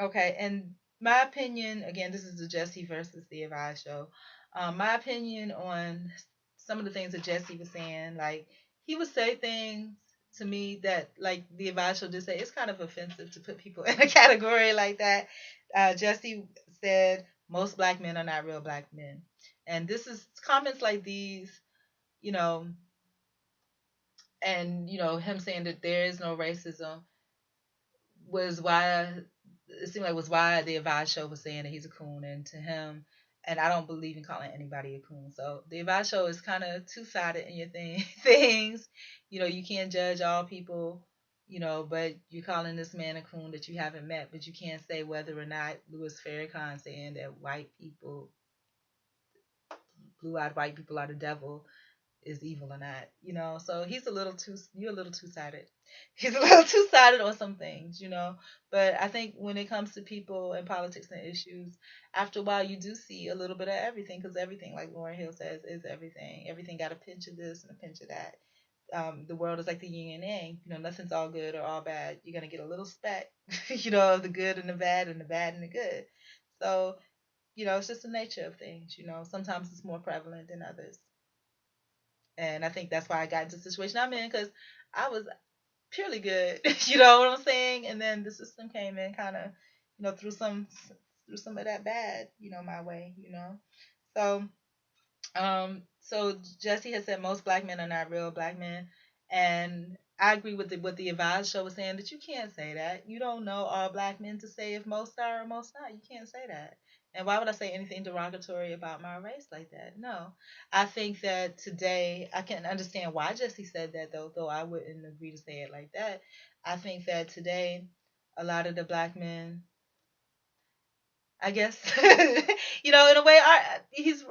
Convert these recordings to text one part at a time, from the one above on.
Okay, and my opinion, again, this is the Jesse versus the Advice show. My opinion on some of the things that Jesse was saying, like he would say things to me that, like the Advice show did say, it's kind of offensive to put people in a category like that. Jesse said most black men are not real black men, and this is comments like these, you know, and him saying that there is no racism was why it seemed like was why the Advice show was saying that he's a coon, and to him, and I don't believe in calling anybody a coon. So the Advice show is kind of two sided in your things. You can't judge all people. But you're calling this man a coon that you haven't met, but you can't say whether or not Louis Farrakhan saying that white people, blue-eyed white people, are the devil is evil or not. So you're a little two-sided. He's a little two-sided on some things. But I think when it comes to people and politics and issues, after a while you do see a little bit of everything, because everything, like Lauren Hill says, is everything got a pinch of this and a pinch of that. The world is like the yin and yang. Nothing's all good or all bad. You're gonna get a little speck, of the good and the bad and the good. So it's just the nature of things. Sometimes it's more prevalent than others. And I think that's why I got into the situation I'm in, because I was purely good. You know what I'm saying? And then the system came in, kind of, threw some of that bad, my way. So so Jesse has said most black men are not real black men, and I agree with what the Advise show was saying, that you can't say that. You don't know all black men to say if most are or most not. You can't say that. And why would I say anything derogatory about my race like that? No. I think that today I can understand why Jesse said that, though I wouldn't agree to say it like that. I think that today a lot of the black men, I guess, in a way, he's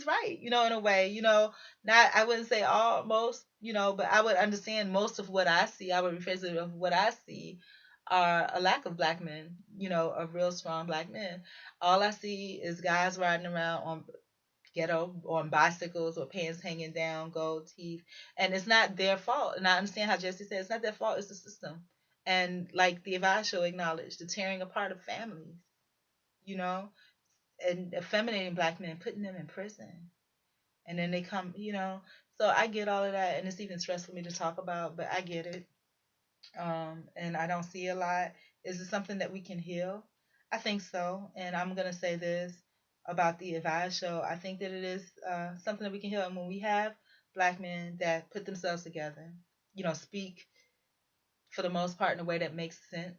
right. In a way, not, I wouldn't say almost, but I would understand most of what I see. I would rephrase it of what I see are a lack of black men, of real strong black men. All I see is guys riding around on ghetto on bicycles or pants hanging down, gold teeth, and it's not their fault. And I understand how Jesse said it's not their fault; it's the system. And like the Advice show acknowledged, the tearing apart of families. You know, and effeminating black men, putting them in prison, and then they come. So I get all of that, and it's even stressful for me to talk about, but I get it. And I don't see a lot. Is it something that we can heal? I think so, and I'm gonna say this about the Advice show. I think that it is something that we can heal, and when we have black men that put themselves together, speak for the most part in a way that makes sense,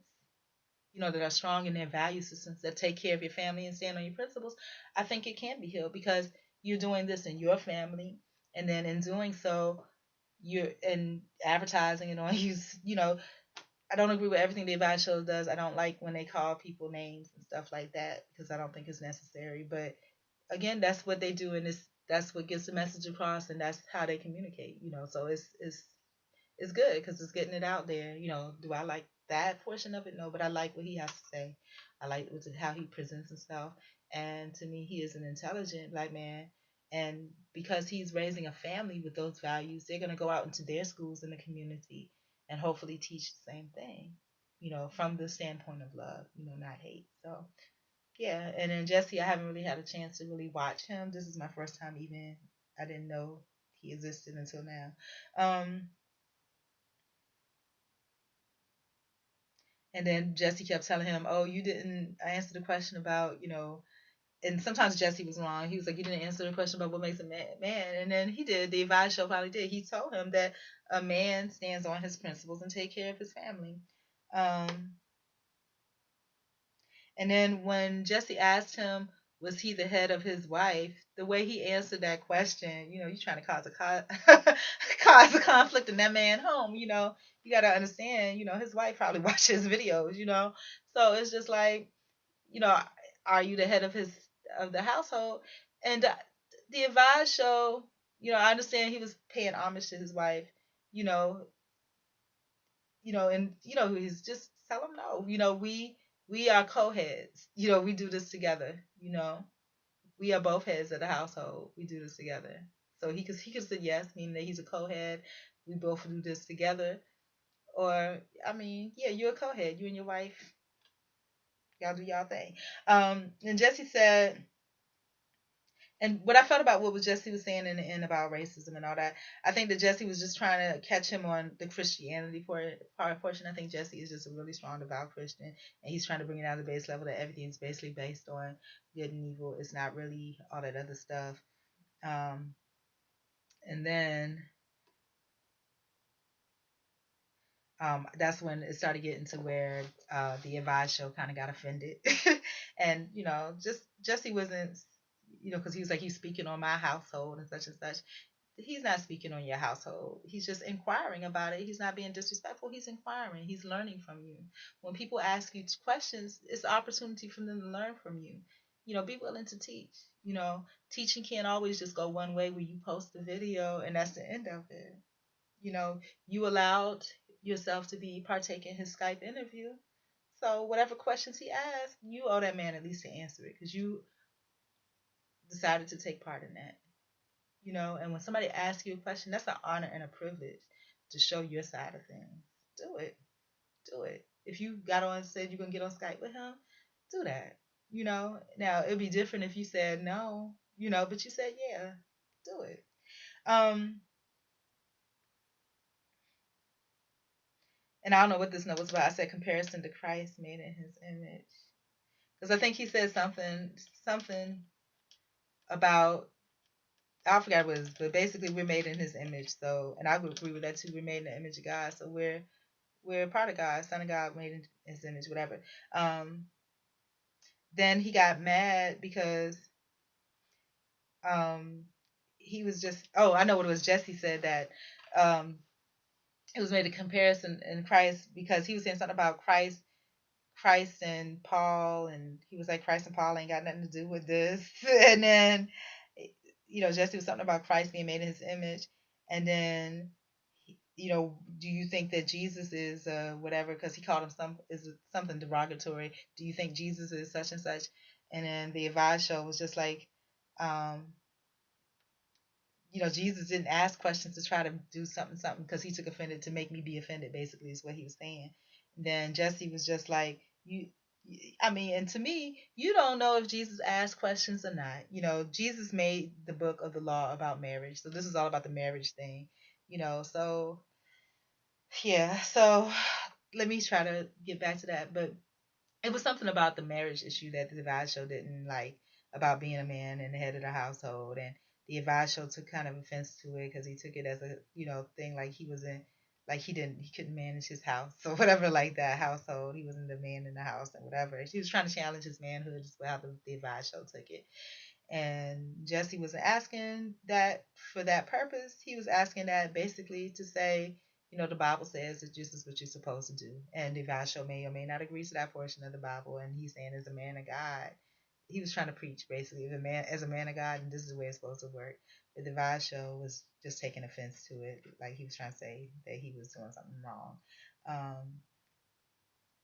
that are strong in their value systems, that take care of your family and stand on your principles, I think it can be healed, because you're doing this in your family, and then in doing so, you're in advertising and on you. I don't agree with everything the Advice show does. I don't like when they call people names and stuff like that, because I don't think it's necessary. But again, that's what they do, and that's what gets the message across, and that's how they communicate. So it's good because it's getting it out there. Do I like that portion of it? No, but I like what he has to say. I like how he presents himself, and to me, he is an intelligent black man. And because he's raising a family with those values, they're gonna go out into their schools in the community and hopefully teach the same thing. From the standpoint of love, not hate. So yeah, and then Jesse, I haven't really had a chance to really watch him. This is my first time even. I didn't know he existed until now. Um, And then Jesse kept telling him, "Oh, you didn't answer the question about, And sometimes Jesse was wrong. He was like, "You didn't answer the question about what makes a man." And then he did. The Advice show probably did. He told him that a man stands on his principles and take care of his family. Um, and then when Jesse asked him, was he the head of his wife? The way he answered that question, you're trying to cause cause a conflict in that man home. You got to understand. His wife probably watched his videos. So it's just like, you know, are you the head of the household? And the Advice show, I understand he was paying homage to his wife. You know, and he's just tell him no. We are co-heads. We do this together. We are both heads of the household. We do this together. So he could say yes, meaning that he's a co-head. We both do this together. Or I mean, yeah, you're a co-head. You and your wife. Y'all do y'all thing. And Jesse said, and what I felt about what was Jesse was saying in the end about racism and all that, I think that Jesse was just trying to catch him on the Christianity part portion. I think Jesse is just a really strong devout Christian, and he's trying to bring it out of the base level that everything's basically based on good and evil. It's not really all that other stuff. Um, and then that's when it started getting to where the Advice Show kind of got offended, and just Jesse wasn't, because he was like he's speaking on my household and such and such. He's not speaking on your household. He's just inquiring about it. He's not being disrespectful. He's inquiring. He's learning from you. When people ask you questions, it's an opportunity for them to learn from you. Be willing to teach. Teaching can't always just go one way where you post the video and that's the end of it. You know, you allowed yourself to be partake in his Skype interview. So whatever questions he asked, you owe that man at least to answer it because you decided to take part in that. And when somebody asks you a question, that's an honor and a privilege to show your side of things. Do it. Do it. If you got on and said you're gonna get on Skype with him, do that. Now it'd be different if you said no, but you said yeah, do it. Um, and I don't know what this note was about. I said comparison to Christ made in His image, because I think he said something about, I forgot what it was, but basically we're made in His image. So, and I would agree with that too. We're made in the image of God, so we're a part of God, son of God, made in His image, whatever. Then he got mad because um, he was just, oh, I know what it was. Jesse said that um, it was made a comparison in Christ because he was saying something about Christ and Paul, and he was like, Christ and Paul ain't got nothing to do with this. And then, Jesse was something about Christ being made in His image, and then, do you think that Jesus is whatever? Because he called him something derogatory. Do you think Jesus is such and such? And then the Advice Show was just like, um, Jesus didn't ask questions to try to do something because he took offended to make me be offended, basically, is what he was saying. And then Jesse was just like, I mean, and to me, you don't know if Jesus asked questions or not. Jesus made the book of the law about marriage. So this is all about the marriage thing, so yeah. So let me try to get back to that. But it was something about the marriage issue that the Advice Show didn't like, about being a man and the head of the household, and the Advice Show took kind of offense to it because he took it as a thing, like he wasn't, like he couldn't manage his house or whatever, like that household, he wasn't the man in the house and whatever. She was trying to challenge his manhood, is how the Advice Show took it. And Jesse was asking that for that purpose. He was asking that basically to say, the Bible says that this is what you're supposed to do. And Devasho may or may not agree to that portion of the Bible. And he's saying, as a man of God, he was trying to preach basically, as a man of God, and this is the way it's supposed to work. But Devasho was just taking offense to it, like he was trying to say that he was doing something wrong.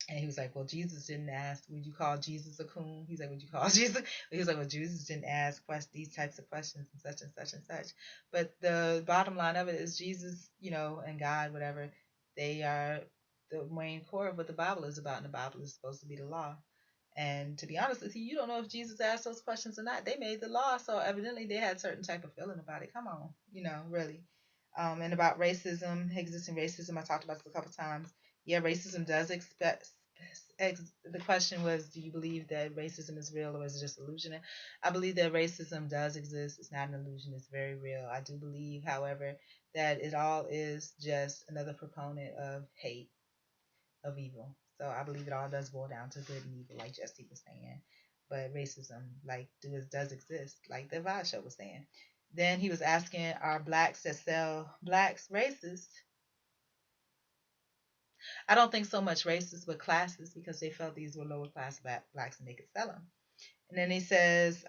And he was like, well, Jesus didn't ask, would you call Jesus a coon? He's like, would you call Jesus? He was like, well, Jesus didn't ask these types of questions and such and such and such. But the bottom line of it is Jesus, and God, whatever, they are the main core of what the Bible is about. And the Bible is supposed to be the law. And to be honest with you, you don't know if Jesus asked those questions or not. They made the law, so evidently they had a certain type of feeling about it. Come on, really. And about racism, existing racism, I talked about this a couple times. Yeah, racism does expect. The question was, do you believe that racism is real or is it just illusion? I believe that racism does exist. It's not an illusion. It's very real. I do believe, however, that it all is just another proponent of hate, of evil. So I believe it all does boil down to good and evil, like Jesse was saying. But racism, like, does exist, like the Vibe Show was saying. Then he was asking, are blacks that sell blacks racist? I don't think so much racist, but classist, because they felt these were lower class blacks and they could sell them. And then he says,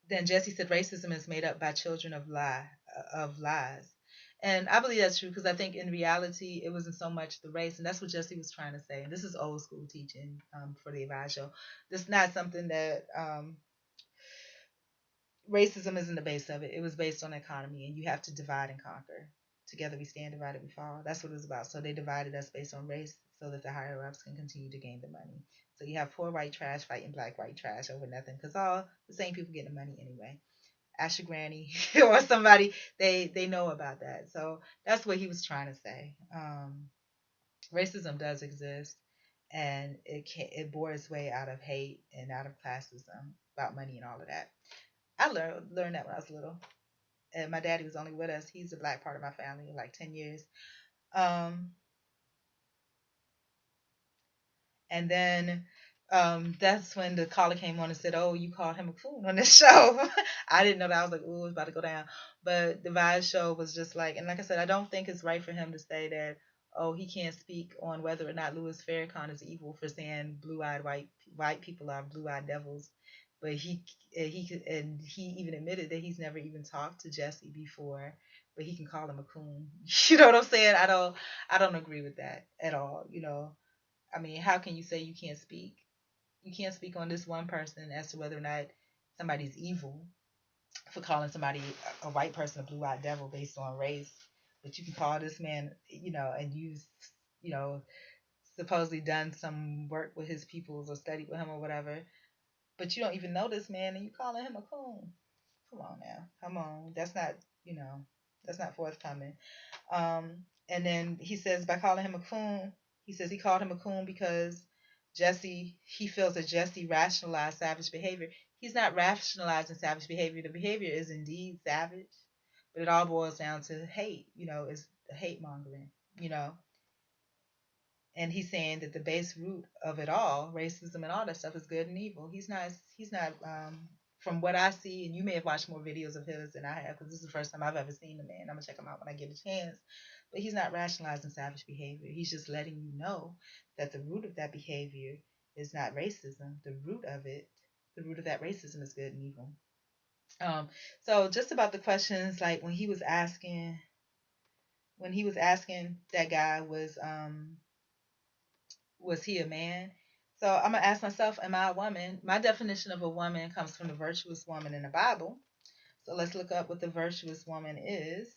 then Jesse said racism is made up by children of lies. And I believe that's true because I think in reality it wasn't so much the race, and that's what Jesse was trying to say. And this is old school teaching for the Advice Show. This is not something that racism isn't the base of it. It was based on economy, and you have to divide and conquer Together we stand, divided we fall. That's what it was about. So they divided us based on race so that the higher ups can continue to gain the money. So you have poor white trash fighting black white trash over nothing because all the same people getting the money anyway. Ask your granny or somebody, they know about that. So that's what he was trying to say. Racism does exist, and it bore its way out of hate and out of classism about money and all of that. I learned that when I was little, and my daddy was only with us. He's the black part of my family, like 10 years. Um, And then that's when the caller came on and said, "Oh, you called him a coon on this show." I didn't know that. I was like, "Ooh, it's about to go down." But the Vibe show was just like, and like I said, I don't think it's right for him to say that. Oh, he can't speak on whether or not Louis Farrakhan is evil for saying blue-eyed white people are blue-eyed devils. But he even admitted that he's never even talked to Jesse before. But he can call him a coon. You know what I'm saying? I don't agree with that at all. I mean, how can you say you can't speak? You can't speak on this one person as to whether or not somebody's evil for calling somebody a white person a blue-eyed devil based on race. But you can call this man, and you know, supposedly done some work with his peoples or studied with him or whatever. But you don't even know this man and you calling him a coon. Come on now. Come on. That's not forthcoming. And then he says by calling him a coon, he says he called him a coon because he feels that Jesse rationalized savage behavior. He's not rationalizing savage behavior. The behavior is indeed savage, but it all boils down to hate. It's hate mongering. You know, and he's saying that the base root of it all, racism and all that stuff, is good and evil. He's not. From what I see, and you may have watched more videos of his than I have, because this is the first time I've ever seen the man. I'm gonna check him out when I get a chance. But he's not rationalizing savage behavior. He's just letting you know that the root of that behavior is not racism. The root of that racism is good and evil. Um, so just about the questions, like when he was asking that guy was he a man? So I'm gonna ask myself, am I a woman? My definition of a woman comes from the virtuous woman in the Bible. So let's look up what the virtuous woman is.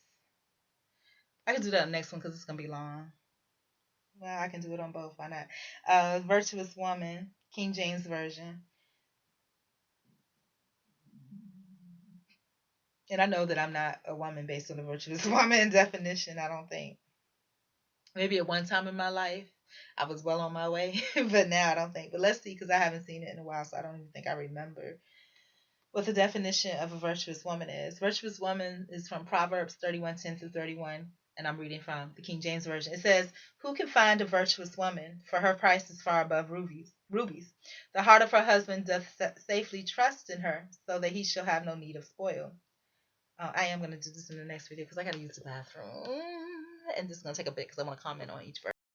I can do that on the next one because it's gonna be long. Well, I can do it on both. Why not? Virtuous woman, King James version. And I know that I'm not a woman based on the virtuous woman definition. I don't think. Maybe at one time in my life, I was well on my way, but now I don't think. But let's see, because I haven't seen it in a while, so I don't even think I remember what the definition of a virtuous woman is. Virtuous woman is from Proverbs 31:10 through 31, and I'm reading from the King James Version. It says, "Who can find a virtuous woman? For her price is far above rubies. Rubies. The heart of her husband doth safely trust in her, so that he shall have no need of spoil." I am going to do this in the next video because I got to use the bathroom. And this is going to take a bit because I want to comment on each verse.